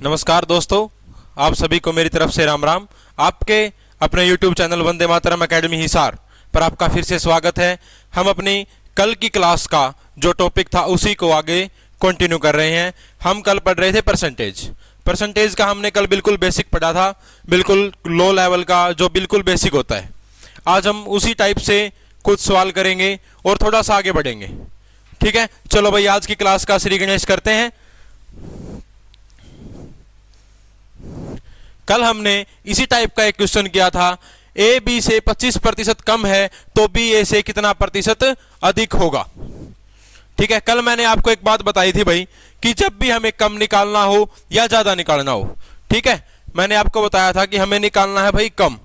नमस्कार दोस्तों, आप सभी को मेरी तरफ से राम राम। आपके अपने YouTube channel Vande Mataram academy Hisar पर आपका फिर से स्वागत है। हम अपनी कल की क्लास का जो टॉपिक था उसी को आगे कंटिन्यू कर रहे हैं। हम कल पढ़ रहे थे परसेंटेज का हमने कल बिल्कुल बेसिक पढ़ा था, बिल्कुल लो लेवल का जो बिल्कुल बेसिक होता है। आज हम उसी टाइप से कुछ सवाल करेंगे और थोड़ा सा आगे बढ़ेंगे। ठीक है, चलो भाई आज की क्लास का श्री गणेश करते हैं। कल हमने इसी टाइप का एक क्वेश्चन किया था, ए बी से 25% कम है तो बी ए से कितना प्रतिशत अधिक होगा। ठीक है, कल मैंने आपको एक बात बताई थी भाई कि जब भी हमें कम निकालना हो या ज्यादा निकालना हो, ठीक है, मैंने आपको बताया था कि हमें निकालना है भाई कम।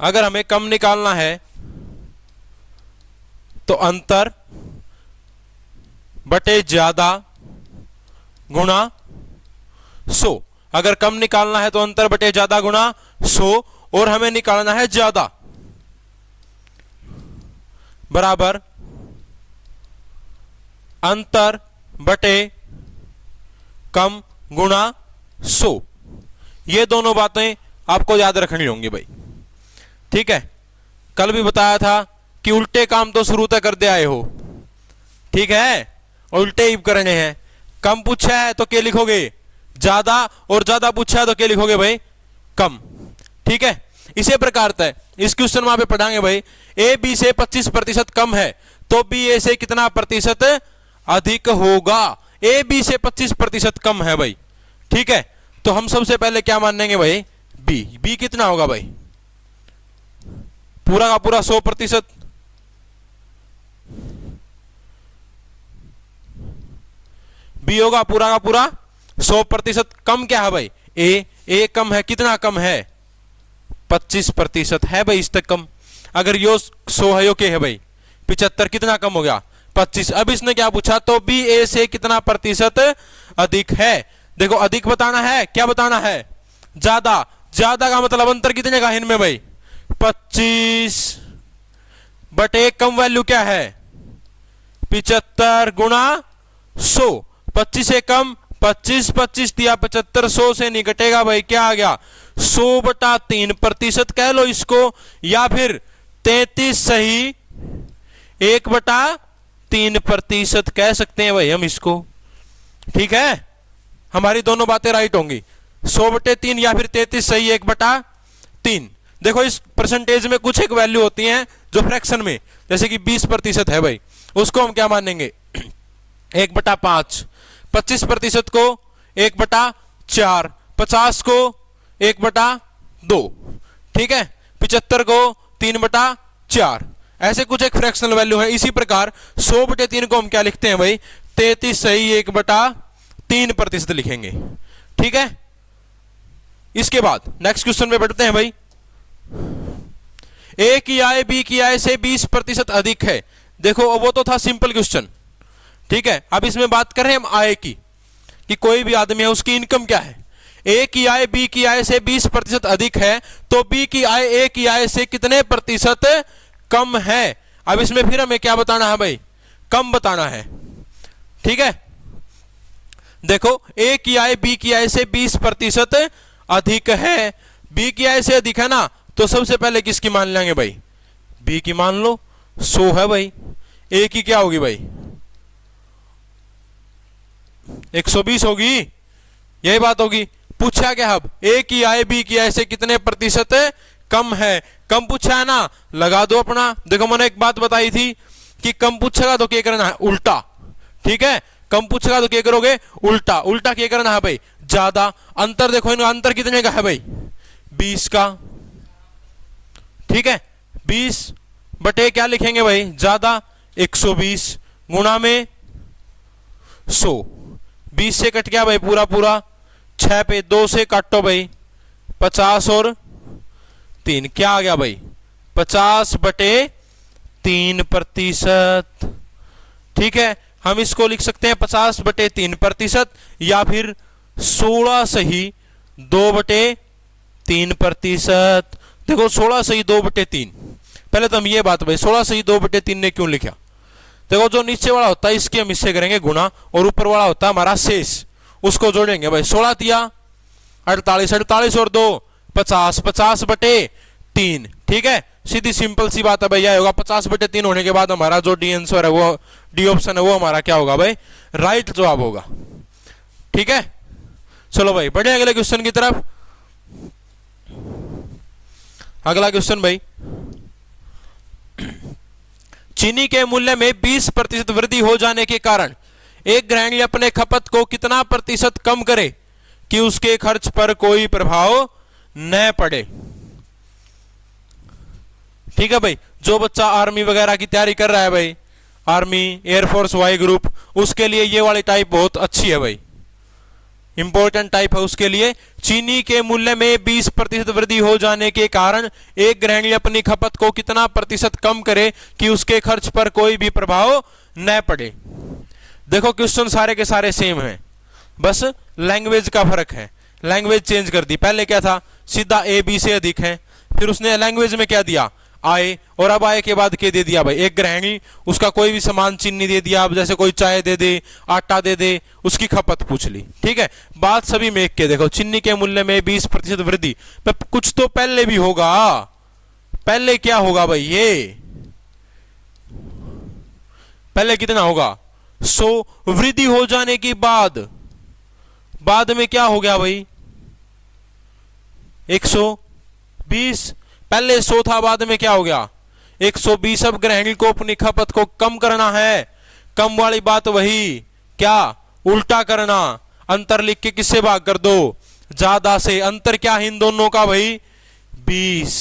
अगर हमें कम निकालना है तो अंतर बटे ज्यादा गुणा 100। अगर कम निकालना है तो अंतर बटे ज्यादा गुणा 100 और हमें निकालना है ज्यादा, बराबर अंतर बटे कम गुणा 100। ये दोनों बातें आपको याद रखनी होंगी भाई। ठीक है, कल भी बताया था कि उल्टे काम तो शुरू तक कर दे आए हो। ठीक है, उल्टे ही करने हैं। कम पूछा है तो क्या लिखोगे ज्यादा, और ज्यादा पूछा है तो क्या लिखोगे भाई कम। ठीक है, इसी प्रकार से इस क्वेश्चन में पढ़ाएंगे भाई, ए बी से 25% कम है तो बी ए से कितना प्रतिशत अधिक होगा। ए बी से 25% कम है भाई। ठीक है, तो हम सबसे पहले क्या मानेंगे भाई, बी कितना होगा भाई, पूरा का पूरा 100%। बी होगा पूरा का पूरा 100%। कम क्या है भाई, ए कम है, कितना कम है 25% है भाई, इस तक कम। अगर यो 100 है, यो क्या है भाई 75, कितना कम हो गया 25। अब इसने क्या पूछा, तो बी ए से कितना प्रतिशत अधिक है। देखो अधिक बताना है, क्या बताना है ज्यादा। ज्यादा का मतलब अंतर कितने का इनमें भाई 25 बटे कम वैल्यू क्या है 75 गुणा 100। 25 से कम 25 दिया 75, 100 से नहीं घटेगा भाई, क्या आ गया 100/3% कह लो इसको, या फिर 33 सही 1/3% कह सकते हैं भाई हम इसको। ठीक है, हमारी दोनों बातें राइट होंगी, 100/3 या फिर 33 सही 1/3। देखो इस परसेंटेज में कुछ एक वैल्यू होती है जो फ्रैक्शन में, जैसे कि 20% है भाई, उसको हम क्या मानेंगे 1/5। 25% को 1/4, 50 को 1/2, ठीक है, 75 को 3/4। ऐसे कुछ एक फ्रैक्शनल वैल्यू है। इसी प्रकार 100/3 को हम क्या लिखते हैं भाई 33 सही 1/3% लिखेंगे। ठीक है, इसके बाद नेक्स्ट क्वेश्चन में बढ़ते हैं भाई। ए की आय बी की आय से 20% अधिक है। देखो वो तो था सिंपल क्वेश्चन। ठीक है, अब इसमें बात कर रहे हैं हम आय की, कि कोई भी आदमी है उसकी इनकम क्या है। ए की आय बी की आय से 20% अधिक है तो बी की आय ए की आय से कितने प्रतिशत कम है। अब इसमें फिर हमें क्या बताना है भाई, कम बताना है। ठीक है, देखो ए की आय बी की आय से 20% अधिक है, बी की आय से अधिक है ना, तो सबसे पहले किसकी मान लेंगे भाई, बी की मान लो। 100 है भाई, ए की क्या होगी भाई 120 होगी, यही बात होगी। पूछा क्या अब, ए की आय बी की आय से कितने प्रतिशत कम है। कम पूछा है ना, लगा दो अपना। देखो मैंने एक बात बताई थी कि कम पूछेगा तो क्या करना है उल्टा। ठीक है, कम पूछेगा तो क्या करोगे उल्टा। उल्टा क्या करना है भाई ज्यादा। अंतर देखो इनका अंतर कितने का है भाई 20 का। ठीक है, 20 बटे क्या लिखेंगे भाई ज्यादा 120 गुणा में 100। 20 से कट गया भाई पूरा पूरा 6 पे 2 से काटो भाई 50 और 3, क्या आ गया भाई 50/3%। ठीक है, हम इसको लिख सकते हैं 50/3% या फिर 16 सही 2/3%। देखो 16 सही 2/3। पहले तो हम ये बात भाई 16 सही 2/3 ने क्यों लिखा, देखो जो नीचे वाला होता है इसके हम इससे करेंगे गुणा, और ऊपर वाला होता है हमारा शेष, उसको जोड़ेंगे भाई। 16 दिया 48, 48 और 2 50, 50 बटे 3। ठीक है, सीधी सिंपल सी बात है भाई, यह होगा 50 बटे 3 होने के बाद हमारा जो डी आंसर है वो, डी ऑप्शन है वो हमारा क्या होगा भाई, राइट जवाब होगा। ठीक है, चलो भाई बढ़े अगले क्वेश्चन की तरफ। अगला क्वेश्चन भाई, चीनी के मूल्य में 20% वृद्धि हो जाने के कारण एक गृहिणी अपने खपत को कितना प्रतिशत कम करे कि उसके खर्च पर कोई प्रभाव न पड़े। ठीक है भाई, जो बच्चा आर्मी वगैरह की तैयारी कर रहा है भाई, आर्मी, एयरफोर्स, वाई ग्रुप, उसके लिए ये वाली टाइप बहुत अच्छी है भाई, इंपॉर्टेंट टाइप है उसके लिए। चीनी के मूल्य में 20% वृद्धि हो जाने के कारण एक गृहिणी अपनी खपत को कितना प्रतिशत कम करे कि उसके खर्च पर कोई भी प्रभाव न पड़े। देखो क्वेश्चन सारे के सारे सेम हैं, बस लैंग्वेज का फर्क है, लैंग्वेज चेंज कर दी। पहले क्या था, सीधा ए बी से अधिक है, फिर उसने लैंग्वेज में क्या दिया, आए, और अब आए के बाद क्या दे दिया भाई, एक गृहिणी उसका कोई भी सामान चीनी दे दिया, अब जैसे कोई चाय दे दे, आटा दे दे, उसकी खपत पूछ ली। ठीक है, बात सभी में एक के। देखो चीनी के मूल्य में 20% वृद्धि, कुछ तो पहले भी होगा, पहले क्या होगा भाई, ये पहले कितना होगा 100, वृद्धि हो जाने के बाद बाद में क्या हो गया भाई 120, पहले 100 था, बाद में क्या हो गया 120। अब गृहिणी को अपनी खपत को कम करना है, कम वाली बात वही, क्या उल्टा करना, अंतर लिख के किससे भाग कर दो, ज्यादा से। अंतर क्या है इन दोनों का भाई 20,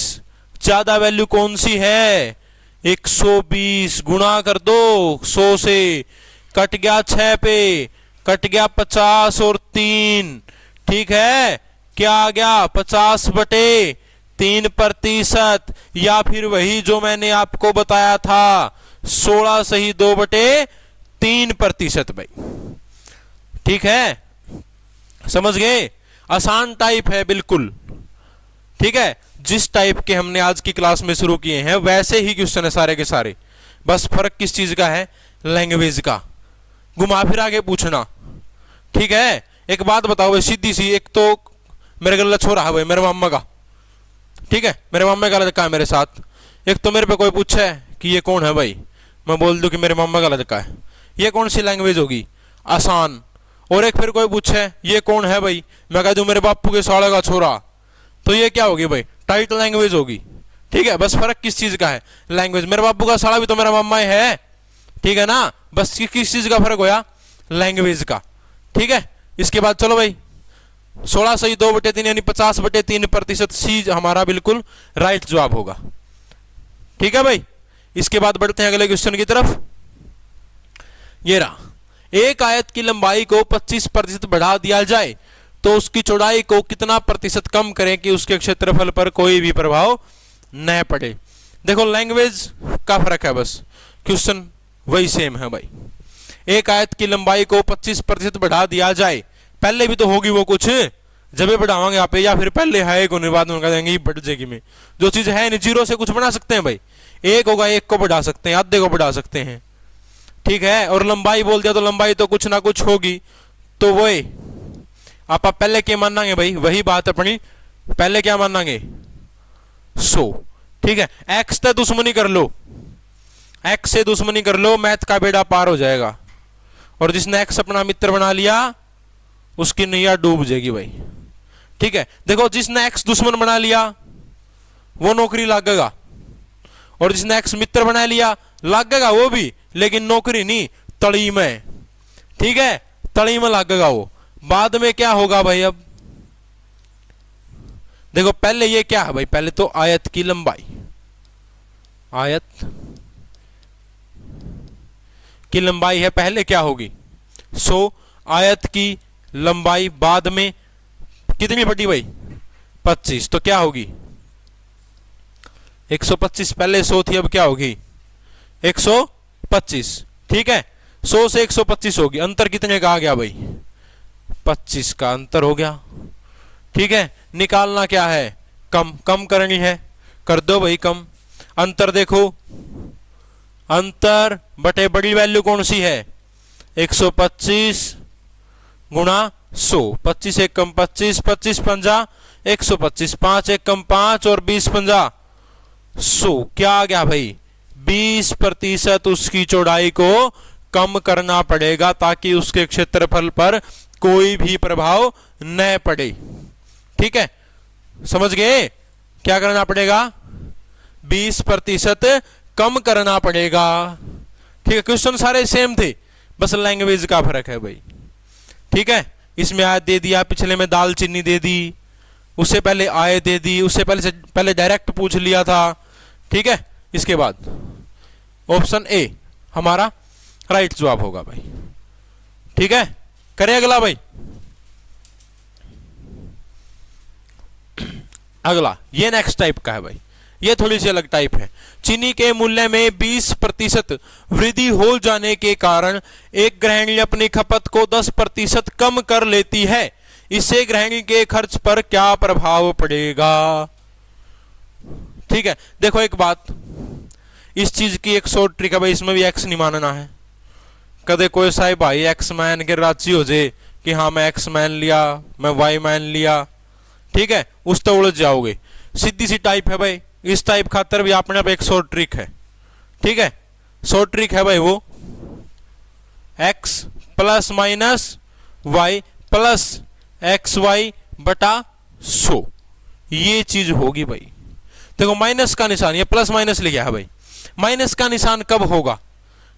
ज्यादा वैल्यू कौन सी है 120, गुणा कर दो 100 से, कट गया 6 पे, कट गया 50 और 3। ठीक है, क्या आ गया 50 बटे 3%, या फिर वही जो मैंने आपको बताया था 16 सही 2 बटे 3% भाई। ठीक है, समझ गए, आसान टाइप है बिल्कुल। ठीक है, जिस टाइप के हमने आज की क्लास में शुरू किए हैं वैसे ही क्वेश्चन है सारे के सारे, बस फर्क किस चीज का है, लैंग्वेज का, घुमा फिरा के पूछना। ठीक है, एक बात बताओ भाई सीधी सी, एक तो मेरे गला छोरा है भाई मेरे मामा का, ठीक है, मेरे मामा का लड़का है मेरे साथ, एक तो मेरे पे कोई पूछे कि ये कौन है भाई, मैं बोल दूं कि मेरे मामा का लड़का है, ये कौन सी लैंग्वेज होगी, आसान। और एक फिर कोई पूछे ये कौन है भाई, मैं कह दूं मेरे बापू के साले का छोरा, तो ये क्या होगी भाई, टाइट लैंग्वेज होगी। ठीक है, बस फर्क किस चीज का है, लैंग्वेज। मेरे बापू का साला भी तो मेरा मामा है, ठीक है ना, बस किस चीज का फर्क होया, लैंग्वेज का। ठीक है, इसके बाद चलो भाई 16 सही 2 बटे 3 यानी 50 बटे 3% सी हमारा बिल्कुल राइट जवाब होगा। ठीक है भाई, इसके बाद बढ़ते हैं अगले क्वेश्चन की तरफ। ये रहा, एक आयत की लंबाई को 25% बढ़ा दिया जाए तो उसकी चौड़ाई को कितना प्रतिशत कम करें कि उसके क्षेत्रफल पर कोई भी प्रभाव न पड़े। देखो लैंग्वेज का फर्क है, बस क्वेश्चन वही सेम है भाई। एक आयत की लंबाई को 25% बढ़ा दिया जाए, पहले भी तो होगी वो कुछ, जब भी बढ़ावांगे आप, या फिर पहले है एक बाद में कह देंगे बढ़ जाएगी में, जो चीज है नहीं, जीरो से कुछ बना सकते हैं भाई, एक होगा एक को बढ़ा सकते हैं, आधे को बढ़ा सकते हैं। ठीक है, और लंबाई बोल दिया तो लंबाई तो कुछ ना कुछ होगी, तो वही आप पहले क्या मानेंगे भाई, वही बात अपनी, पहले क्या मानेंगे 100। ठीक है, एक्स से दुश्मनी कर लो, एक्स से दुश्मनी कर लो, मैथ का बेड़ा पार हो जाएगा, और जिसने एक्स अपना मित्र बना लिया उसकी नैया डूब जाएगी भाई। ठीक है, देखो जिसने एक्स दुश्मन बना लिया वो नौकरी लागेगा, और जिसने एक्स मित्र बना लिया लागेगा वो भी, लेकिन नौकरी नहीं, तड़ी में। ठीक है, तड़ी में लागेगा वो, बाद में क्या होगा भाई। अब देखो पहले ये क्या है भाई, पहले तो आयत की लंबाई, आयत की लंबाई है, पहले क्या होगी 100, आयत की लंबाई बाद में कितनी बढ़ी भाई 25, तो क्या होगी 125, पहले 100 थी अब क्या होगी 125। ठीक है, 100 से 125 होगी, अंतर कितने का आ गया भाई 25 का अंतर हो गया। ठीक है, निकालना क्या है, कम, कम करनी है, कर दो भाई कम। अंतर देखो अंतर बटे बड़ी वैल्यू कौन सी है 125 गुणा 100, 25 एक कम 25, 25 पंजा 125, 5 एक कम 5 और 20 पंजा 100। क्या आ गया भाई 20% उसकी चौड़ाई को कम करना पड़ेगा ताकि उसके क्षेत्रफल पर कोई भी प्रभाव न पड़े। ठीक है, समझ गए? क्या करना पड़ेगा 20% कम करना पड़ेगा। ठीक है, क्वेश्चन सारे सेम थे, बस लैंग्वेज का फर्क है भाई। ठीक है, इसमें आय दे दिया, पिछले में दाल चीनी दे दी, उससे पहले आय दे दी, उससे पहले डायरेक्ट पूछ लिया था। ठीक है, इसके बाद ऑप्शन ए हमारा राइट जवाब होगा भाई। ठीक है, करें अगला भाई। अगला ये नेक्स्ट टाइप का है भाई, ये थोड़ी सी अलग टाइप है। चीनी के मूल्य में 20% वृद्धि हो जाने के कारण एक गृहिणी अपनी खपत को 10% कम कर लेती है, इससे गृहिणी के खर्च पर क्या प्रभाव पड़ेगा? ठीक है, देखो एक बात, इस चीज की एक शॉर्ट ट्रिक है भाई, इसमें भी एक्स नहीं मानना है। कदे कोई साहिब भाई एक्स मान के राजी हो जाए कि हाँ मैं एक्स मान लिया, मैं वाई मान लिया, ठीक है, उस तो उलझ जाओगे। सीधी सी टाइप है भाई, इस टाइप खातर भी अपने आप एक शॉर्ट ट्रिक है। ठीक है, शॉर्ट ट्रिक है भाई वो x plus minus y plus x y बटा 100, ये चीज होगी भाई। देखो माइनस का निशान, ये प्लस माइनस लिखा है भाई, माइनस का निशान कब होगा?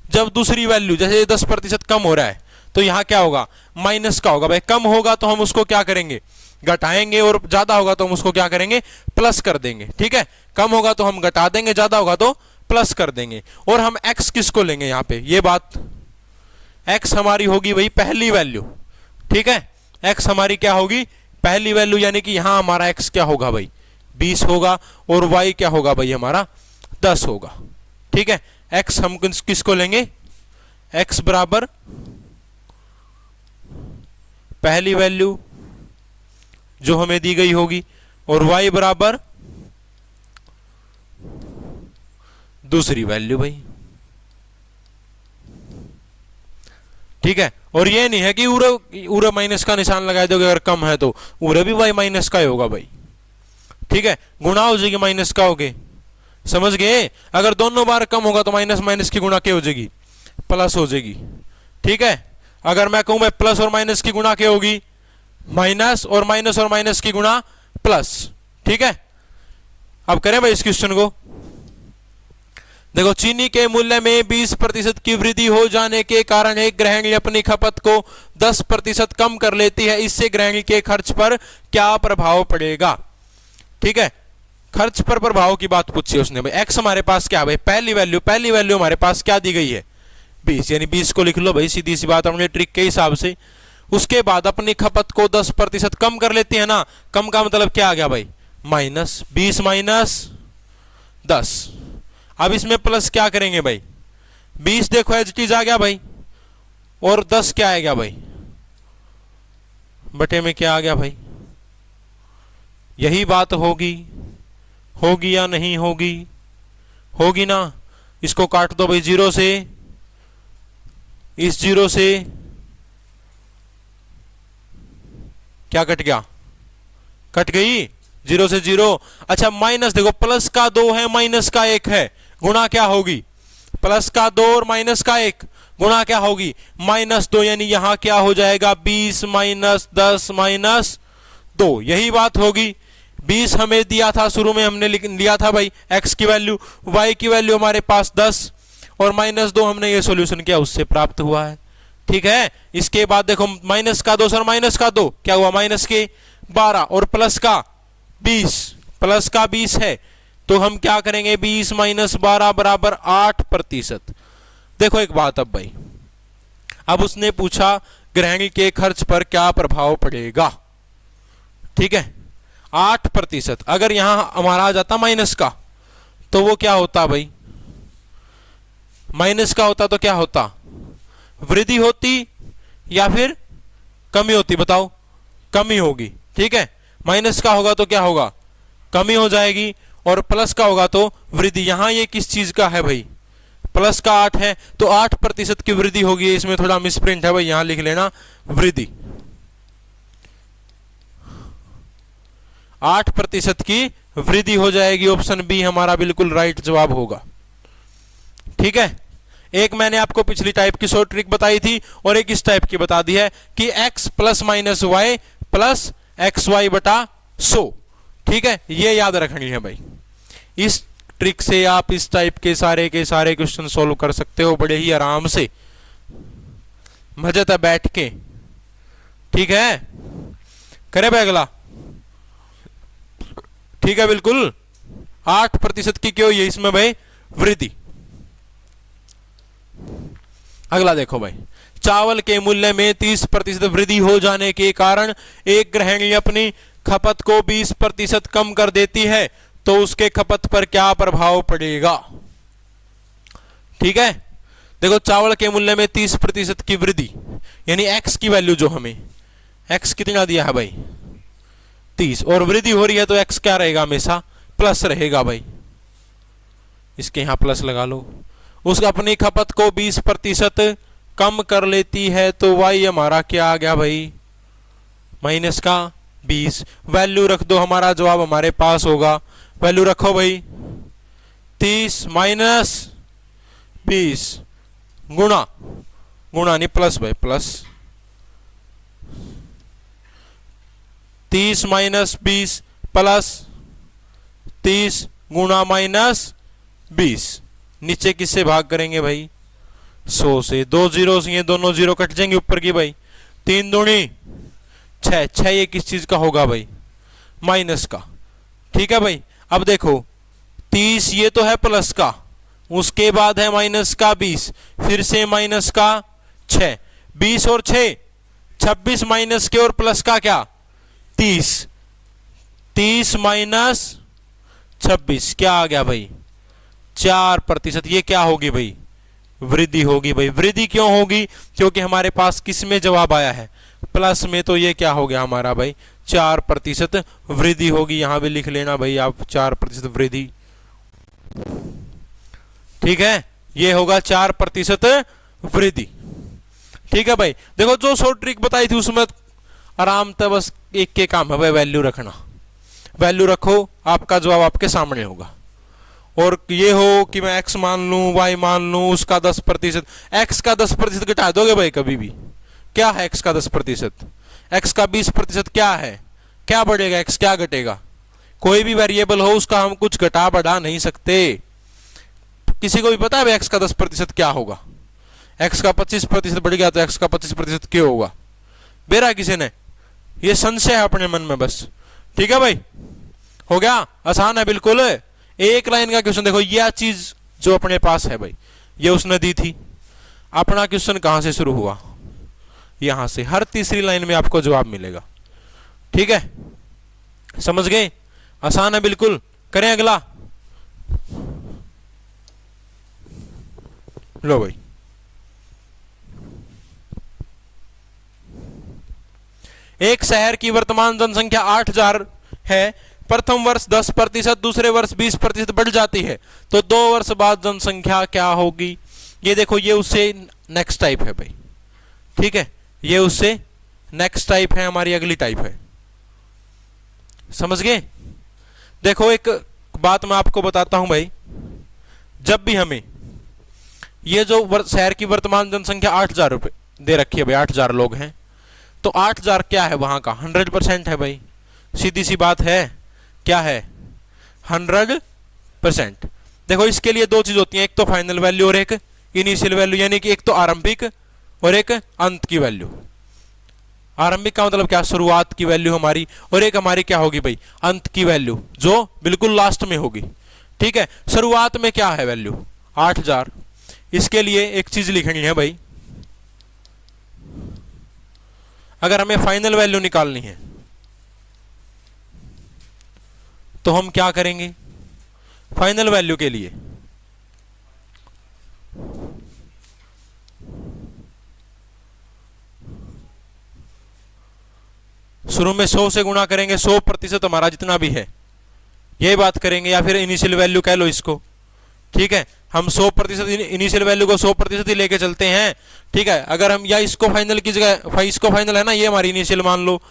जब दूसरी वैल्यू, जैसे 10% कम हो रहा है तो यहां क्या होगा माइनस का होगा भाई। कम होगा तो हम उसको क्या करेंगे घटाएंगे, और ज्यादा होगा तो हम उसको क्या करेंगे प्लस कर देंगे। ठीक है, कम होगा तो हम घटा देंगे, ज्यादा होगा तो प्लस कर देंगे। और हम x किसको लेंगे यहां पे, ये बात x हमारी होगी भाई पहली वैल्यू। ठीक है, x हमारी क्या होगी पहली वैल्यू, यानी कि यहां हमारा x क्या होगा भाई 20 होगा, और y क्या होगा भाई हमारा 10 होगा। ठीक है, x हम किसको लेंगे, x बराबर पहली वैल्यू जो हमें दी गई होगी, और y बराबर दूसरी वैल्यू भाई। ठीक है, और ये नहीं है कि उरे माइनस का निशान लगा दोगे, अगर कम है तो उरे भी y माइनस का ही होगा भाई। ठीक है, गुणा हो जाएगी माइनस का होगे, समझ गए? अगर दोनों बार कम होगा तो माइनस माइनस की गुणा क्या हो जाएगी प्लस हो जाएगी। ठीक है, अगर मैं कहूं मैं प्लस और माइनस की गुणा क्या होगी माइनस, और माइनस की गुणा प्लस। ठीक है, अब करें भाई इस क्वेश्चन को। देखो चीनी के मूल्य में 20% की वृद्धि हो जाने के कारण एक गृहिणी अपनी खपत को 10% कम कर लेती है, इससे गृहिणी के खर्च पर क्या प्रभाव पड़ेगा? ठीक है, खर्च पर प्रभाव की बात पूछी उसने भाई। x हमारे पास क्या है भाई पहली वैल्यू हमारे पास क्या दी गई है 20, यानी 20 को लिख लो भाई, सीधी सी बात हमने ट्रिक के हिसाब से। उसके बाद अपनी खपत को 10% कम कर लेती है ना, कम का मतलब क्या आ गया भाई माइनस 20 माइनस 10। अब इसमें प्लस क्या करेंगे भाई 20 देखो एज इट इज आ गया भाई, और 10 क्या आ गया भाई बटे में क्या आ गया भाई। यही बात होगी या नहीं होगी, होगी ना। इसको काट दो भाई 0 से, इस 0 से क्या कट गया, कट गई 0 से 0। अच्छा माइनस देखो प्लस का 2 है माइनस का 1 है, गुणा क्या होगी प्लस का 2 और माइनस का 1 गुणा क्या होगी -2, यानी यहां क्या हो जाएगा 20 माइनस 10 माइनस 2, यही बात होगी। 20 हमें दिया था शुरू में, हमने लिया था भाई x की वैल्यू, y की वैल्यू हमारे पास 10 और -2 हमने ये सॉल्यूशन किया उससे प्राप्त हुआ है। ठीक है, इसके बाद देखो माइनस का 2 सर माइनस का 2 क्या हुआ माइनस के 12 और प्लस का 20 है, तो हम क्या करेंगे 20 माइनस 12 बराबर 8%। देखो एक बात अब भाई, अब उसने पूछा गृहिणी के खर्च पर क्या प्रभाव पड़ेगा। ठीक है, 8%, अगर यहां हमारा आ जाता माइनस का तो वो क्या होता भाई माइनस का होता तो क्या होता वृद्धि होती या फिर कमी होती, बताओ कमी होगी। ठीक है, माइनस का होगा तो क्या होगा कमी हो जाएगी, और प्लस का होगा तो वृद्धि। यहां ये किस चीज का है भाई प्लस का 8 है तो 8% की वृद्धि होगी। इसमें थोड़ा मिसप्रिंट है भाई, यहां लिख लेना वृद्धि। 8% की वृद्धि हो जाएगी। ऑप्शन बी हमारा बिल्कुल राइट जवाब होगा। ठीक है, एक मैंने आपको पिछली टाइप की शॉर्ट ट्रिक बताई थी और एक इस टाइप की बता दी है कि x plus minus y plus x y बटा 100। ठीक है, ये याद रखनी है भाई। इस ट्रिक से आप इस टाइप के सारे क्वेश्चन सोल्व कर सकते हो बड़े ही आराम से, मजे बैठ के। ठीक है, करे भाई अगला। ठीक है, बिल्कुल 8% की क्यों ये इसमें भाई वृद्धि। अगला देखो भाई, चावल के मूल्य में 30% वृद्धि हो जाने के कारण एक गृहिणी अपनी खपत को 20% कम कर देती है तो उसके खपत पर क्या प्रभाव पड़ेगा। ठीक है, देखो चावल के मूल्य में 30% की वृद्धि, यानी x की वैल्यू जो हमें x कितना दिया है भाई 30, और वृद्धि हो रही है तो x क्या रहेगा, हमेशा प्लस रहेगा भाई। इसके यहां प्लस लगा लो। उसका अपनी खपत को 20% कम कर लेती है तो y हमारा क्या आ गया भाई, माइनस का 20। वैल्यू रख दो, हमारा जवाब हमारे पास होगा। वैल्यू रखो भाई, 30 माइनस 20 गुणा नहीं प्लस भाई, प्लस 30 माइनस 20 प्लस 30 गुणा माइनस 20। नीचे किससे भाग करेंगे भाई, 100 से। 2 जीरो से ये दोनों जीरो कट जाएंगे ऊपर की भाई। 3 दूनी 6, ये किस चीज का होगा भाई, माइनस का। ठीक है भाई, अब देखो 30 ये तो है प्लस का, उसके बाद है माइनस का 20, फिर से माइनस का 6, 20 और 6 26 माइनस के और प्लस का क्या 30 माइनस 26 क्या आ गया भाई 4%। ये क्या होगी भाई, वृद्धि होगी भाई। वृद्धि क्यों होगी, क्योंकि हमारे पास किस में जवाब आया है, प्लस में, तो ये क्या हो गया हमारा भाई 4% वृद्धि होगी। यहां भी लिख लेना भाई आप 4% वृद्धि। ठीक है, ये होगा 4% वृद्धि। ठीक है भाई, देखो जो शॉर्ट ट्रिक बताई थी उसमें आराम से बस एक के काम है भाई, वैल्यू रखना। वैल्यू रखो, आपका जवाब आपके सामने होगा। और ये हो कि मैं x मान लूं, y मान लूं, उसका 10%, x का 10% घटा दोगे भाई कभी भी। क्या है x का 10%, x का 20% क्या है, क्या बढ़ेगा x, क्या घटेगा। कोई भी वेरिएबल हो उसका हम कुछ घटा बढ़ा नहीं सकते। किसी को भी पता है x का 10% क्या होगा, x का 25% बढ़ गया तो x का 25% क्यों होगा, बेरा किसी ने, ये संशय है अपने मन में बस। ठीक है भाई, हो गया, आसान है बिल्कुल। एक लाइन का क्वेश्चन देखो, यह चीज जो अपने पास है भाई ये उसने दी थी। अपना क्वेश्चन कहां से शुरू हुआ, यहां से। हर तीसरी लाइन में आपको जवाब मिलेगा। ठीक है, समझ गए, आसान है बिल्कुल। करें अगला, लो भाई। एक शहर की वर्तमान जनसंख्या 8000 है। प्रथम वर्ष 10%, दूसरे वर्ष 20% बढ़ जाती है तो 2 वर्ष बाद जनसंख्या क्या होगी। ये देखो, ये उससे नेक्स्ट टाइप है भाई। ठीक है, ये उससे नेक्स्ट टाइप है, हमारी अगली टाइप है। समझ गए। देखो एक बात मैं आपको बताता हूं भाई, जब भी हमें ये जो शहर की वर्तमान जनसंख्या 8000 रुपए दे रखी है भाई, 8000 लोग हैं, तो 8000 क्या है वहां का 100% है भाई। सीधी सी बात है, क्या है 100%। देखो इसके लिए 2 चीज होती हैं, एक तो फाइनल वैल्यू और एक इनिशियल वैल्यू, यानी कि एक तो आरंभिक और एक अंत की वैल्यू। आरंभिक का मतलब क्या, शुरुआत की वैल्यू हमारी, और एक हमारी क्या होगी भाई, अंत की वैल्यू जो बिल्कुल लास्ट में होगी। ठीक है, शुरुआत में क्या है वैल्यू 8000। इसके लिए एक चीज लिखनी है भाई, अगर हमें फाइनल वैल्यू निकालनी है तो हम क्या करेंगे, फाइनल वैल्यू के लिए शुरू में 100 से गुणा करेंगे, 100% हमारा जितना भी है, यही बात करेंगे, या फिर इनिशियल वैल्यू कह लो इसको। ठीक है, हम 100% इनिशियल वैल्यू को 100% ही लेके चलते हैं, ठीक है। अगर हम या इसको फाइनल की जगह, इसको फाइनल है ना, ये हमारी इनिशियल मान लो।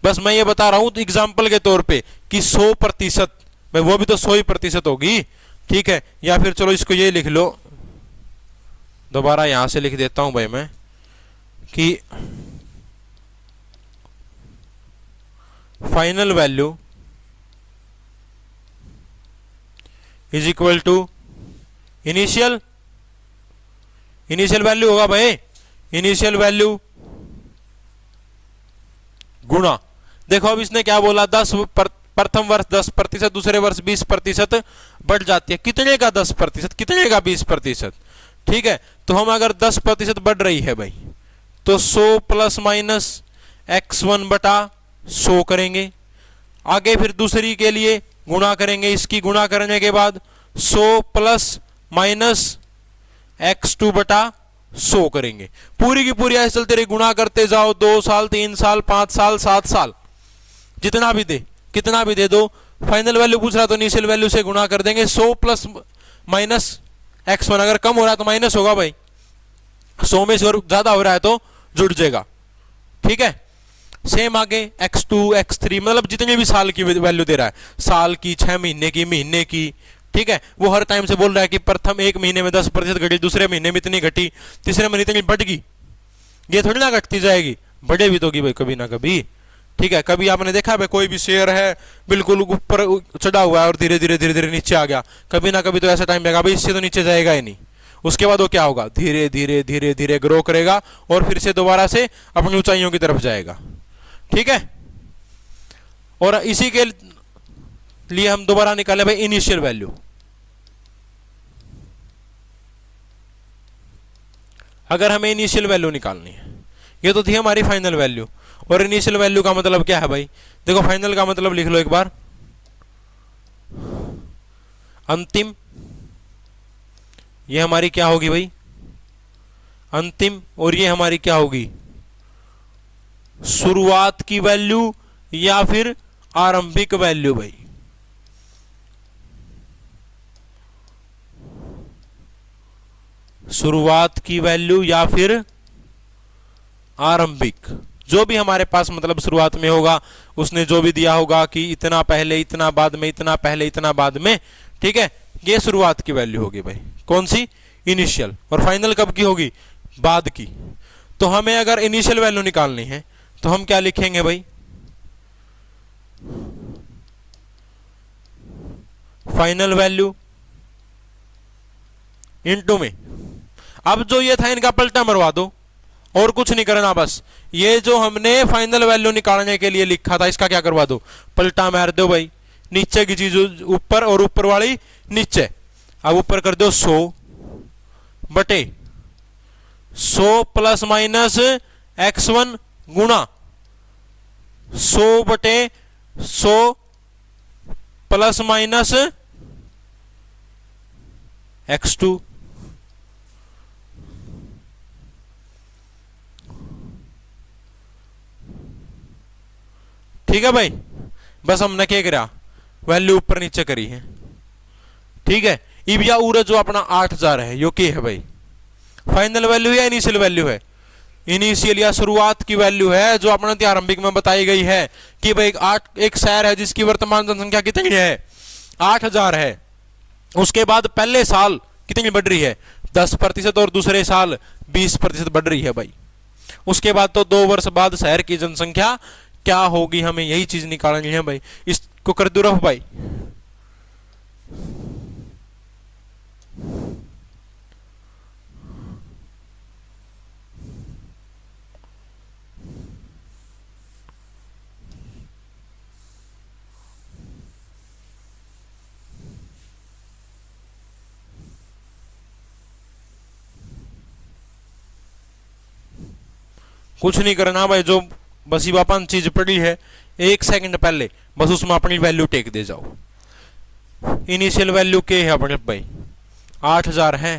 बस मैं ये बता रहा हूं तो एग्जाम्पल के तौर पे कि 100%, भाई वो भी तो 100% होगी, ठीक है। या फिर चलो इसको ये लिख लो, दोबारा यहां से लिख देता हूं भाई मैं कि final value is equal to initial value होगा भाई, इनिशियल वैल्यू गुणा, देखो अब इसने क्या बोला, 10 प्रथम वर्ष 10%, दूसरे वर्ष 20% बढ़ जाती है। कितने का 10%, कितने का 20%, ठीक है। तो हम अगर 10% बढ़ रही है भाई तो 100 प्लस माइनस x1 बटा 100 करेंगे। आगे फिर दूसरी के लिए गुणा करेंगे, इसकी गुणा करने के बाद 100 प्लस माइनस x2 बटा 100 करेंगे। पूरी की पूरी ऐसे चलते रही, गुणा करते जाओ, 2 साल 3 साल 5 साल 7 साल, जितना भी दे, कितना भी दे दो। फाइनल वैल्यू पूछ रहा तो इनिशियल वैल्यू से गुणा कर देंगे। 100 प्लस माइनस x1, अगर कम हो रहा है तो माइनस होगा भाई, 100 में से और ज्यादा हो रहा है तो जुड़ जाएगा, ठीक है। सेम आगे x2 x3, मतलब जितने भी साल की वैल्यू दे रहा है, साल की, 6 महीने की, महीने की, ठीक है। वो हर टाइम से बोल रहा है कि प्रथम 1 महीने में 10% घटी, दूसरे महीने में इतनी घटी, तीसरे महीने इतनी बढ़ गई। ये थोड़ी ना घटती जाएगी, बढ़े भी तो होगी भाई कभी ना कभी, ठीक है। कभी आपने देखा भाई कोई भी शेयर है बिल्कुल ऊपर चढ़ा हुआ है और धीरे धीरे धीरे धीरे नीचे आ गया, कभी ना कभी तो ऐसा टाइम आएगा भाई इससे तो नीचे जाएगा ही नहीं। उसके बाद वो क्या होगा, धीरे धीरे धीरे धीरे ग्रो करेगा और फिर से दोबारा से अपनी ऊंचाइयों की तरफ जाएगा, ठीक है। और इसी के लिए हम दोबारा निकाले भाई इनिशियल वैल्यू। अगर हमें इनिशियल वैल्यू निकालनी है, ये तो थी हमारी फाइनल वैल्यू, और इनिशियल वैल्यू का मतलब क्या है भाई, देखो फाइनल का मतलब लिख लो एक बार, अंतिम, ये हमारी क्या होगी भाई, अंतिम, और ये हमारी क्या होगी, शुरुआत की वैल्यू या फिर आरंभिक वैल्यू भाई। शुरुआत की वैल्यू या फिर आरंभिक, जो भी हमारे पास मतलब शुरुआत में होगा, उसने जो भी दिया होगा कि इतना पहले इतना बाद में, इतना पहले इतना बाद में, ठीक है। ये शुरुआत की वैल्यू होगी भाई, कौन सी, इनिशियल। और फाइनल कब की होगी, बाद की। तो हमें अगर इनिशियल वैल्यू निकालनी है तो हम क्या लिखेंगे भाई, फाइनल वैल्यू इनटू में, अब जो ये था इनका पलटा मरवा दो और कुछ नहीं करना, बस ये जो हमने फाइनल वैल्यू निकालने के लिए लिखा था इसका क्या करवा दो, पलटा मार दो भाई। नीचे की चीज ऊपर और ऊपर वाली नीचे। अब ऊपर कर दो 100 बटे 100 प्लस माइनस x1 गुणा 100 बटे 100 प्लस माइनस x2। ठीक है भाई, बस हमने क्या करा, वैल्यू ऊपर नीचे करी है, ठीक है। इब या उरे जो अपना 8000 है, यो क्या है भाई, फाइनल वैल्यू या इनिशियल वैल्यू है, इनिशियल या शुरुआत की वैल्यू है जो अपना आरंभिक में बताई गई है कि भाई एक शहर है जिसकी वर्तमान जनसंख्या कितनी है, 8000 है। उसके बाद पहले साल कितनी बढ़ रही है, 10% और दूसरे साल 20% बढ़ रही है भाई। उसके बाद तो 2 वर्ष बाद शहर की जनसंख्या क्या होगी, हमें यही चीज निकालनी है भाई। इसको कर दो रफ भाई, कुछ नहीं करना भाई, जो बसी बापन चीज पड़ी है 1 सेकंड पहले बस उसमें अपनी वैल्यू टेक दे जाओ। इनिशियल वैल्यू क्या है अपने भाई, 8000 है,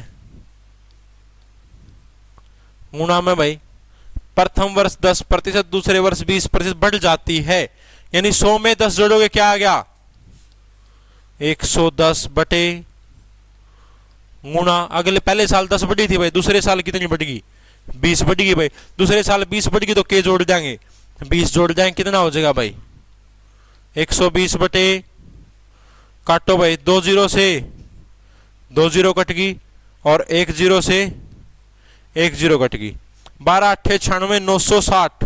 गुणा में भाई प्रथम वर्ष 10%, दूसरे वर्ष 20% बढ़ जाती है, यानी 100 में 10 जोड़ोगे क्या आ गया, 110 बटे गुणा अगले पहले साल 10 बढ़ी थी भाई, दूसरे साल कितनी बढ़ेगी 20 बढ़ेगी भाई, दूसरे साल 20 बढ़ेगी तो के जोड़ देंगे 20 जोड़ देंगे कितना हो जाएगा भाई 120 बटे काटो भाई 2 जीरो से 2 जीरो कट गई और 1 जीरो से 1 जीरो कट गई 12 अट्ठे 96 960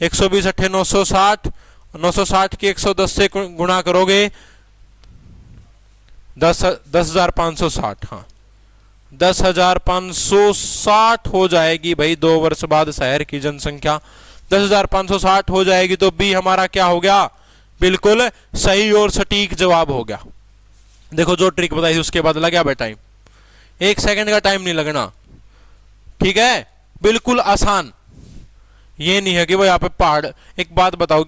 120 अट्ठे 960 960 की 110 से गुणा करोगे 10,560 हाँ 10,560 हो जाएगी भाई 2 वर्ष बाद शहर की जनसंख्या 10,560 हो जाएगी। तो बी हमारा क्या हो गया बिल्कुल सही और सटीक जवाब हो गया। देखो जो ट्रिक बताई थी उसके बाद लगा भाई टाइम, 1 सेकंड का टाइम नहीं लगना, ठीक है बिल्कुल आसान। ये नहीं है कि भाई यहाँ पे पहाड़, एक बात बताओ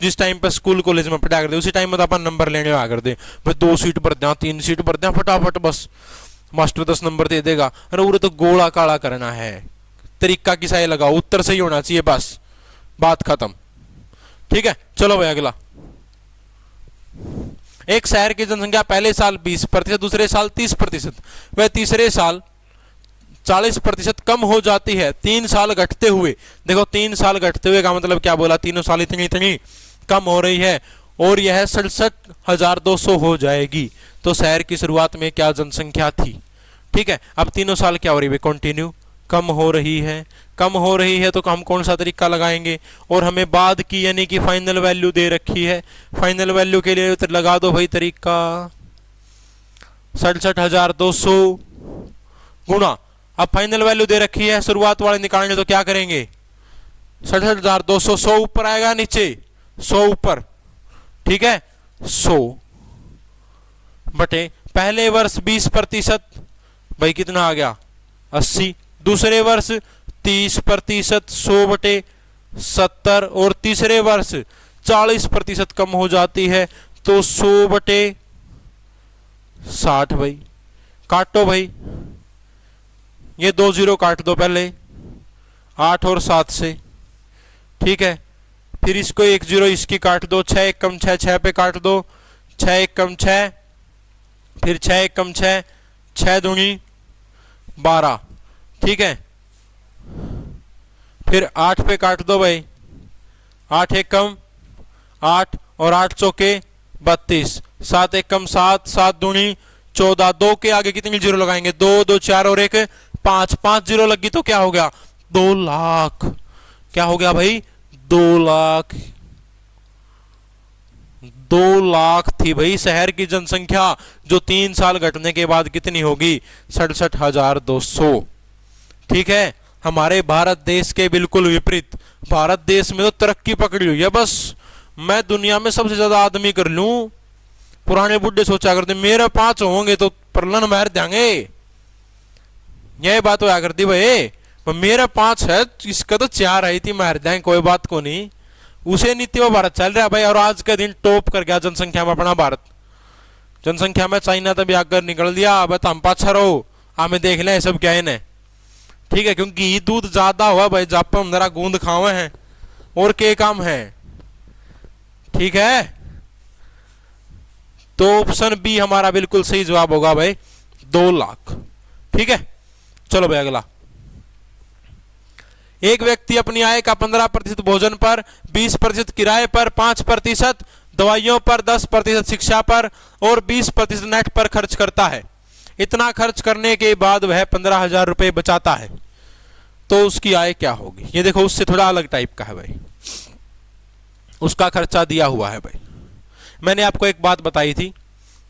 जिस टाइम पे स्कूल कॉलेज में पढ़ा करते उसी टाइम में तो अपन नंबर लेने आ करते भाई 2 सीट भर दें 3 सीट भर दें फटाफट बस मास्टर 10 नंबर दे देगा। अरे वो तो गोला काला करना है, तरीका किसा ये लगाओ, उत्तर सही होना चाहिए बस बात खत्म। ठीक है चलो भाई अगला, एक शहर की जनसंख्या पहले साल 20%, दूसरे साल 30%, वह तीसरे साल 40% कम हो जाती है 3 साल घटते हुए। देखो 3 साल घटते हुए का मतलब क्या बोला, तीनों साल इतनी इतनी कम हो रही है और यह 67,200 हो जाएगी। तो शहर की शुरुआत में क्या जनसंख्या थी। ठीक है अब तीनों साल क्या हो रही है कंटिन्यू कम हो रही है, कम हो रही है तो हम कौन सा तरीका लगाएंगे, और हमें बाद की यानी कि फाइनल वैल्यू दे रखी है, फाइनल वैल्यू के लिए तो लगा दो भाई तरीका 67,200 गुणा, अब फाइनल वैल्यू दे रखी है शुरुआत वाले निकालने तो क्या करेंगे 67,200 100 ऊपर आएगा नीचे 100 ऊपर, ठीक है 100 बटे पहले वर्ष 20% भाई कितना आ गया 80, दूसरे वर्ष 30% 100 बटे 70 और तीसरे वर्ष 40% कम हो जाती है तो 100 बटे 60 भाई। काटो भाई ये 2 जीरो काट दो पहले 8 और 7 से, ठीक है फिर इसको 1 जीरो इसकी काट दो, 6 1 कम 6 6 पे काट दो, 6 1 कम 6 फिर 6 1 कम 6 6 दूनी 12, ठीक है फिर 8 पे काट दो भाई, 8 1 कम 8 और 8 चौके 32, 7 1 कम 7 7 दूनी 14, 2 के आगे कितनी जीरो लगाएंगे 2 2 4 और 1 5 5 जीरो लगी तो क्या हो गया 2 लाख, क्या हो गया भाई 2 लाख, 2 लाख थी भाई शहर की जनसंख्या जो 3 साल घटने के बाद कितनी होगी 67,200। ठीक है हमारे भारत देश के बिल्कुल विपरीत, भारत देश में तो तरक्की पकड़ी हुई है, बस मैं दुनिया में सबसे ज्यादा आदमी कर लूं। पुराने बुढ़े सोचा करते मेरे 5 होंगे तो प्रलन मार देंगे, यही बात होया करती भाई मेरा 5 है इसका तो 4 आई थी मार देंगे कोई बात को नहीं, उसे नीति में भारत चल रहा है भाई। और आज के दिन टॉप कर गया जनसंख्या में अपना भारत, जनसंख्या में चाइना तभी आकर निकल दिया, अब तो हम पाछा रहो हमें देख लें सब क्या है। ठीक है क्योंकि घी दूध ज्यादा हुआ भाई जापा जरा गूंद खावे हैं और के काम है। ठीक है तो ऑप्शन बी हमारा बिल्कुल सही जवाब होगा भाई 2 लाख। ठीक है चलो भाई अगला, एक व्यक्ति अपनी आय का 15% भोजन पर, 20% किराए पर, 5% दवाइयों पर, 10% शिक्षा पर और 20% नेट पर खर्च करता है। इतना खर्च करने के बाद वह 15,000 रुपए बचाता है तो उसकी आय क्या होगी। ये देखो उससे थोड़ा अलग टाइप का है भाई, उसका खर्चा दिया हुआ है भाई। मैंने आपको एक बात बताई थी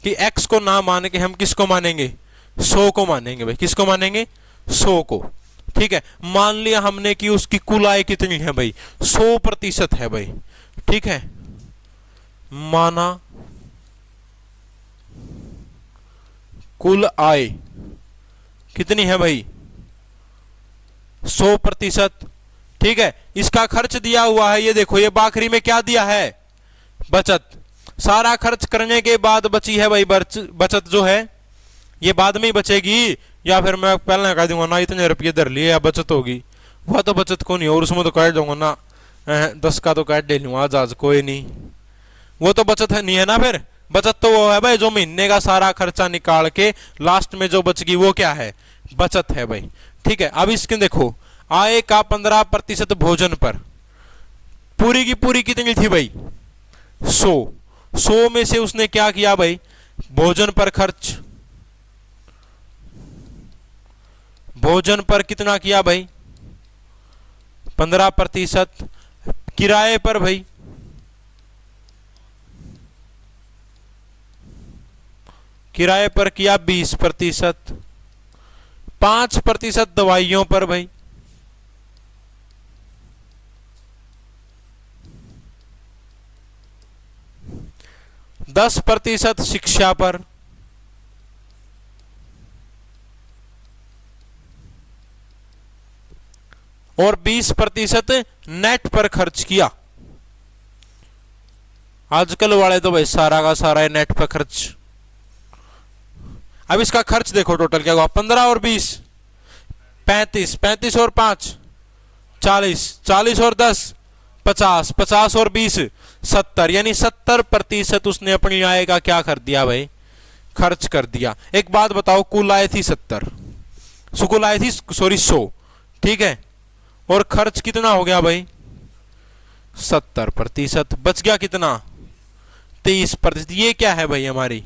कि x को ना मान के हम किसको मानेंगे 100 को मानेंगे भाई, किसको मानेंगे 100 को। ठीक है मान लिया हमने कि उसकी कुल आय कितनी है भाई 100% है भाई। ठीक है माना कुल आय कितनी है भाई 100%। ठीक है इसका खर्च दिया हुआ है, ये देखो ये बाखरी में क्या दिया है बचत, सारा खर्च करने के बाद बची है भाई बचत जो है ये बाद में ही बचेगी, या फिर मैं पहले कह दूंगा ना इतने रुपये धर लिए या बचत होगी, वह तो बचत को नहीं और उसमें तो काट दूंगा ना 10 का तो काट ले लूंगा आज आज कोई नहीं, वो तो बचत है नहीं है ना फिर बचत तो वो है भाई जो महीने का सारा खर्चा निकाल के लास्ट में जो बचगी वो क्या है, बचत है भाई। ठीक है, अब इसके देखो आय का 15% भोजन पर, पूरी की पूरी कितनी थी भाई, 100 में से उसने क्या किया भाई, भोजन पर खर्च, भोजन पर कितना किया भाई, 15%, किराए पर भाई किराए पर किया 20%, 5% दवाइयों पर भाई, 10% शिक्षा पर, और 20% नेट पर खर्च किया। आजकल वाले तो भाई सारा का सारा है नेट पर खर्च। अब इसका खर्च देखो टोटल क्या हुआ, 15 और 20 35, 35 और 5 40, 40 और 10 50, 50 और 20 70, यानी 70% उसने अपनी आय का क्या कर दिया भाई, खर्च कर दिया। एक बात बताओ, कुल आय थी 70, कुल आय थी सॉरी 100, ठीक है, और खर्च कितना हो गया भाई, 70%, बच गया कितना, 30%। ये क्या है भाई, हमारी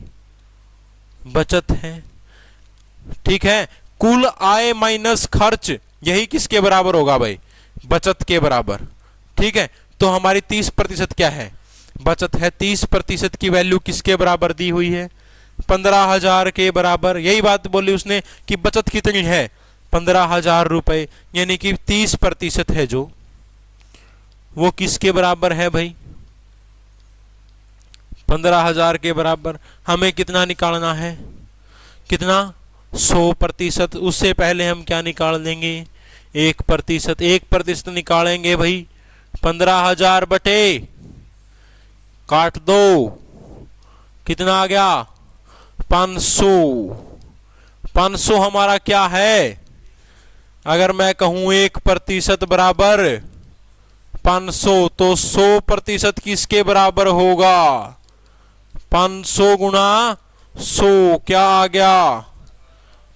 बचत है। ठीक है, कुल आय माइनस खर्च, यही किसके बराबर होगा भाई, बचत के बराबर। ठीक है, तो हमारी 30% क्या है, बचत है। 30% की वैल्यू किसके बराबर दी हुई है, 15,000 के बराबर। यही बात बोली उसने कि बचत कितनी है, 15,000 रुपए, यानी कि 30% है जो, वो किसके बराबर है भाई, 15,000 के बराबर। हमें कितना निकालना है, कितना, 100%। उससे पहले हम क्या निकाल देंगे, 1%। 1% निकालेंगे भाई, 15,000 बटे, काट दो, कितना आ गया, 500। 500 हमारा क्या है, अगर मैं कहूं 1% बराबर 500, तो 100% किसके बराबर होगा, 500 गुणा 100 क्या आ गया,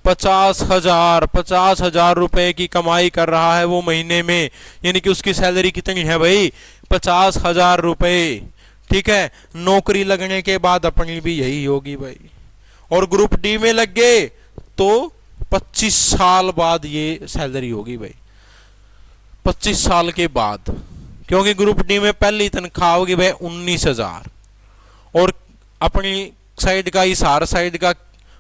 50,000। 50,000 रुपए की कमाई कर रहा है वो महीने में, यानी कि उसकी सैलरी कितनी है भाई, 50,000 रुपए। ठीक है, नौकरी लगने के बाद अपनी भी यही होगी भाई। और ग्रुप डी में लग गए तो 25 साल बाद ये सैलरी होगी भाई, 25 साल के बाद, क्योंकि ग्रुप डी में पहली तनख्वाह होगी भाई 19,000, और अपनी साइड का, हिसार साइड का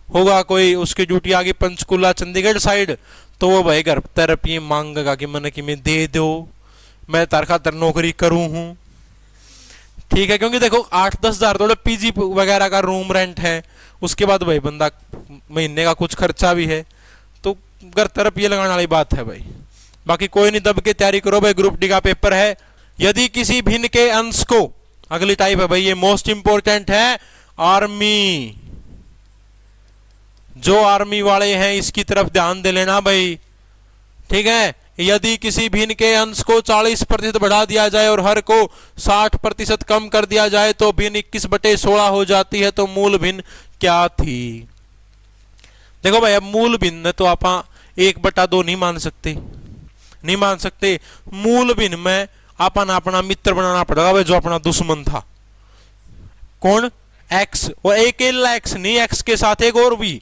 होगा कोई, उसकी ड्यूटी आ गई पंचकुला चंडीगढ़ साइड, तो वो भाई घर तरफ ये मांगेगा कि मैंने कि मैं दे दो, मैं तार खातर नौकरी करूं हूं। ठीक है, क्योंकि देखो 8-10 हजार थोड़ा पीजी वगैरह का रूम रेंट है, उसके बाद भाई बंदा महीने का कुछ खर्चा भी है, तो घर तरफ ये लगाने वाली बात है भाई। बाकी कोई नहीं, दब के तैयारी करो भाई, ग्रुप डी का पेपर है। यदि किसी भिन्न के अंश को, अगली टाइप है भाई, ये मोस्ट इंपोर्टेंट है, आर्मी। जो आर्मी वाले हैं इसकी तरफ ध्यान दे लेना भाई। ठीक है, यदि किसी भिन्न के अंश को 40% बढ़ा दिया जाए और हर को 60% कम कर दिया जाए तो भिन्न 21/16 हो जाती है। तो मूल भिन्न क्या थी, देखो भाई, अब मूल भिन्न तो आप 1/2 नहीं मान सकते, नहीं मान सकते। मूल भिन्न में अपन अपना मित्र बनाना पड़ेगा भाई, जो अपना दुश्मन था, कौन, एक्स, और अकेला एक्स नहीं, एक्स के साथ एक और भी,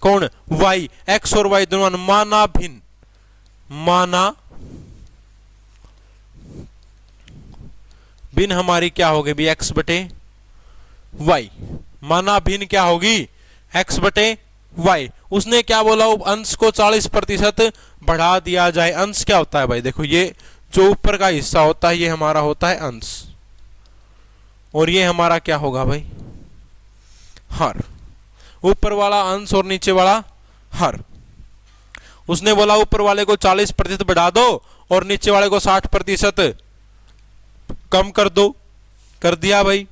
कौन, वाई। एक्स और वाई दोनों माना भिन्न, माना भिन्न हमारी क्या होगी भी, एक्स बटे वाई। माना भिन्न क्या होगी, एक्स बटे वाई। उसने क्या बोला, अंश को 40% बढ़ा दिया जाए। अंश क्या होता है भाई, देखो ये जो ऊपर का हिस्सा होता है ये हमारा होता है अंश, और ये हमारा क्या होगा भाई, हर। ऊपर वाला अंश और नीचे वाला हर। उसने बोला ऊपर वाले को 40% बढ़ा दो और नीचे वाले को 60% कम कर दो, कर दिया भाई।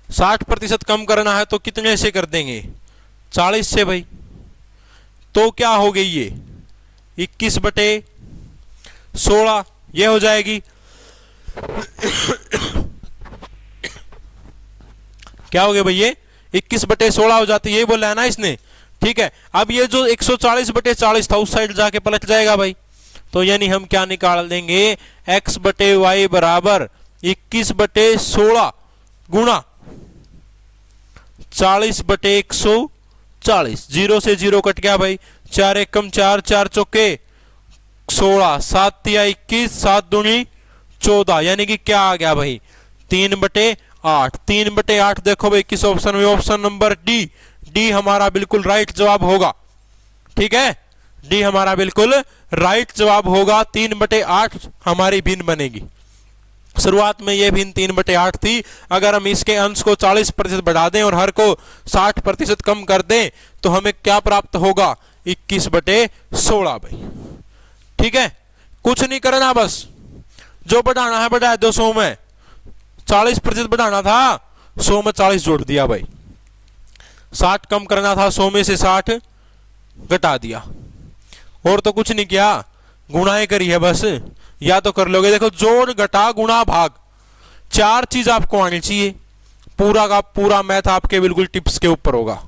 60% कम करना है तो कितने से कर देंगे, 40 से भाई। तो क्या हो गई ये 21/16 ये हो जाएगी। क्या हो गया भाई, ये 21/16 हो जाती है, यही बोला है ना इसने। ठीक है, अब ये जो 140/40 था उस साइड जाके पलट जाएगा भाई, तो यानी हम क्या निकाल देंगे, x/y बराबर 21/16 गुणा 40/140। 0 से 0 कट गया भाई, 4 एकम 4, 4 चौके 16, 7 तिया 21, 7 दूनी 14, यानी कि क्या आ गया भाई 3/8। 3/8 देखो भाई किस ऑप्शन में, ऑप्शन नंबर डी। डी हमारा बिल्कुल राइट जवाब होगा। ठीक है, डी हमारा बिल्कुल राइट जवाब होगा। 3/8 हमारी भिन्न बनेगी। शुरुआत में ये भिन्न 3/8 थी, अगर हम इसके अंश को 40% बढ़ा दें और हर को 60% कम कर दें तो हमें क्या प्राप्त होगा, 21/16 भाई। ठीक है, कुछ नहीं करना, बस जो बढ़ाना है बढ़ा दो। 100 में 40% बढ़ाना था, 100 में 40 जोड़ दिया भाई। 60 कम करना था, 100 में से 60 घटा दिया, और तो कुछ नहीं किया, गुणाएं करी है बस, या तो कर लोगे। देखो जोड़ घटा गुणा भाग, 4 चीज आपको आनी चाहिए। पूरा का पूरा मैथ आपके बिल्कुल टिप्स के ऊपर होगा।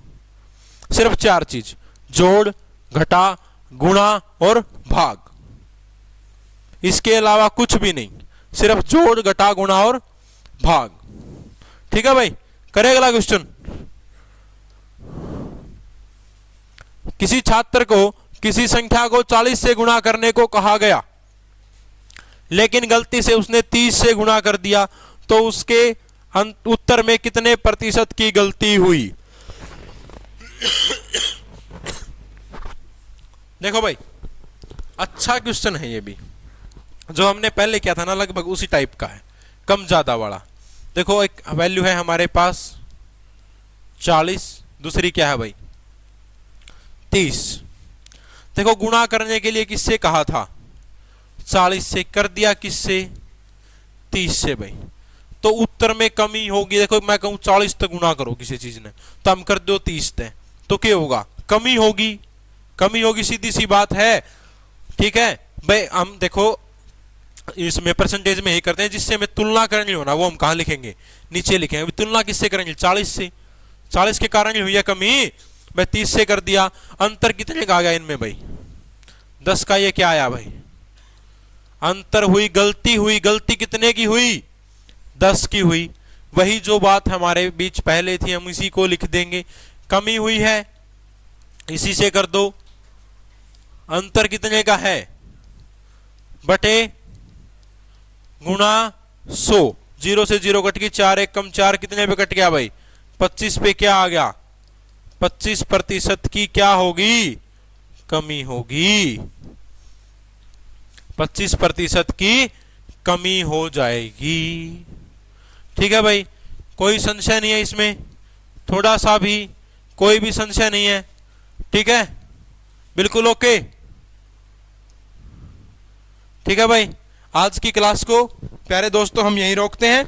सिर्फ 4 चीज, जोड़ घटा गुणा और भाग, इसके अलावा कुछ भी नहीं, सिर्फ जोड़ घटा गुणा और भाग। ठीक है भाई, करें अगला क्वेश्चन। किसी छात्र को किसी संख्या को 40 से गुणा करने को कहा गया, लेकिन गलती से उसने 30 से गुणा कर दिया, तो उसके उत्तर में कितने प्रतिशत की गलती हुई। देखो भाई, अच्छा क्वेश्चन है ये भी, जो हमने पहले किया था ना, लगभग उसी टाइप का है, कम ज्यादा वाला। देखो एक वैल्यू है हमारे पास 40, दूसरी क्या है भाई 30। देखो गुणा करने के लिए किससे कहा था, 40 से, कर दिया किससे, 30 से भाई, तो उत्तर में कमी होगी। देखो मैं कहूं 40 तक गुणा करो किसी चीज ने, तो हम कर दो 30 तक, तो क्या होगा, कमी होगी। कमी होगी, सीधी सी बात है। ठीक है भाई, हम देखो इसमें परसेंटेज में ही करते हैं, जिससे हमें तुलना करनी हो ना, वो हम कहां लिखेंगे, नीचे लिखेंगे। तुलना किससे करेंगे, 40 से। 40 के कारण हुई है कमी भाई, 30 से कर दिया। अंतर कितने का आ गया इनमें भाई, 10 का। ये क्या आया भाई, अंतर हुई, गलती हुई। गलती कितने की हुई, 10 की हुई। वही जो बात हमारे बीच पहले थी, हम इसी को लिख देंगे। कमी हुई है, इसी से कर दो। अंतर कितने का है, बटे गुणा 100। 0 से 0 कट गई, 4 एक कम 4, कितने पे कट गया भाई, 25 पे क्या आ गया, 25% की क्या होगी, कमी होगी। 25% की कमी हो जाएगी। ठीक है भाई, कोई संशय नहीं है इसमें, थोड़ा सा भी कोई भी संशय नहीं है। ठीक है, बिल्कुल ओके। ठीक है भाई, आज की क्लास को प्यारे दोस्तों हम यहीं रोकते हैं,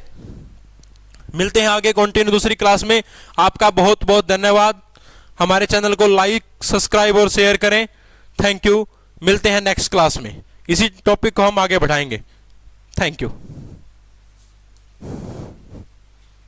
मिलते हैं आगे कंटिन्यू दूसरी क्लास में। आपका बहुत बहुत धन्यवाद। हमारे चैनल को लाइक, सब्सक्राइब और शेयर करें। Thank you. मिलते हैं नेक्स्ट क्लास में, इसी टॉपिक को हम आगे बढ़ाएंगे। Thank you.